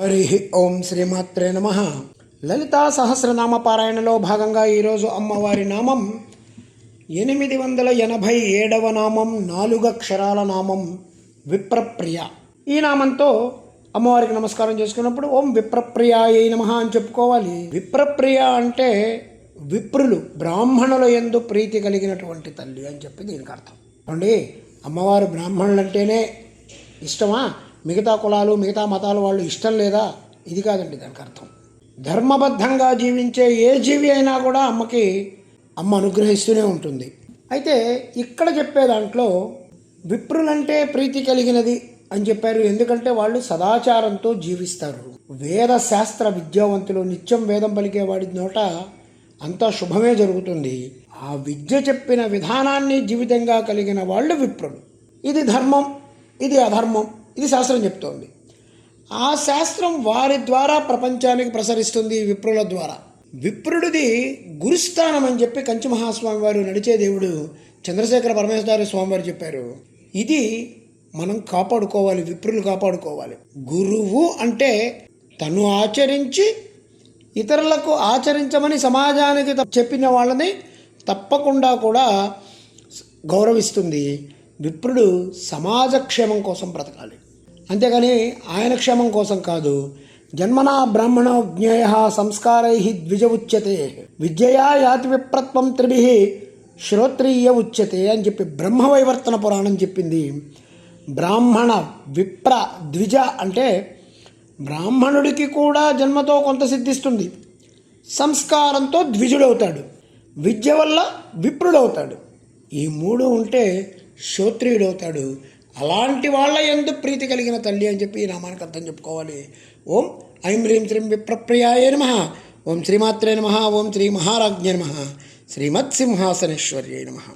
హరి ఓం శ్రీమాత్రే నమ. లలితా సహస్రనామ పారాయణలో భాగంగా ఈరోజు అమ్మవారి నామం 887వ నామం, 4 అక్షరాల నామం విప్రప్రియ. ఈ నామంతో అమ్మవారికి నమస్కారం చేసుకున్నప్పుడు ఓం విప్రప్రియాయై నమః అని చెప్పుకోవాలి. విప్రప్రియ అంటే విప్రులు, బ్రాహ్మణుల యందు ప్రీతి కలిగినటువంటి తల్లి అని చెప్పి దీనికి అర్థం. అండి, అమ్మవారు బ్రాహ్మణులంటేనే ఇష్టమా, మిగతా కులాలు మిగతా మతాలు వాళ్ళు ఇష్టం లేదా? ఇది కాదండి దానికి అర్థం. ధర్మబద్ధంగా జీవించే ఏ జీవి అయినా కూడా అమ్మ అనుగ్రహిస్తూనే ఉంటుంది. అయితే ఇక్కడ చెప్పే దాంట్లో విప్రులంటే ప్రీతి కలిగినది అని చెప్పారు. ఎందుకంటే వాళ్ళు సదాచారంతో జీవిస్తారు. వేద శాస్త్ర విద్యావంతులు, నిత్యం వేదం పలికేవాడి నోట అంతా శుభమే జరుగుతుంది. ఆ విద్య చెప్పిన విధానాన్ని జీవితంగా కలిగిన వాళ్ళు విప్రులు. ఇది ధర్మం, ఇది అధర్మం, ఇది శాస్త్రం చెప్తోంది. ఆ శాస్త్రం వారి ద్వారా ప్రపంచానికి ప్రసరిస్తుంది, విప్రుల ద్వారా. విప్రుడిది గురుస్థానం అని చెప్పి కంచి మహాస్వామి వారు, నడిచే దేవుడు చంద్రశేఖర పరమేశ్వర స్వామి వారు చెప్పారు. ఇది మనం కాపాడుకోవాలి, విప్రులు కాపాడుకోవాలి. గురువు అంటే తను ఆచరించి ఇతరులకు ఆచరించమని సమాజానికి చెప్పిన వాళ్ళని తప్పకుండా కూడా గౌరవిస్తుంది. విప్రుడు సమాజ క్షేమం కోసం బ్రతకాలి, అంతేగాని ఆయన క్షేమం కోసం కాదు. జన్మనా బ్రాహ్మణో జ్ఞేయ సంస్కారై ద్విజ ఉచ్యతే, విద్యయా యాతి విప్రత్వం త్రిభిః శ్రోత్రీయ ఉచ్యతే అని చెప్పి బ్రహ్మవైవర్తన పురాణం చెప్పింది. బ్రాహ్మణ, విప్ర, ద్విజ అంటే బ్రాహ్మణుడికి కూడా జన్మతో కొంత సిద్ధిస్తుంది, సంస్కారంతో ద్విజుడవుతాడు, విద్య వల్ల విప్రుడవుతాడు. ఈ 3 ఉంటే శ్రోత్రియుడవుతాడు. అలాంటి వాళ్ళ యందు ప్రీతి కలిగిన తల్లి అని చెప్పి ఈ నామానికి అర్థం చెప్పుకోవాలి. ఓం ఐం హ్రీం శ్రీం విప్రప్రియాయ నమః. ఓం శ్రీమాత్రే నమః. ఓం శ్రీ మహారాజ్ఞే నమః. శ్రీమత్సింహాసనేశ్వర్యై నమః.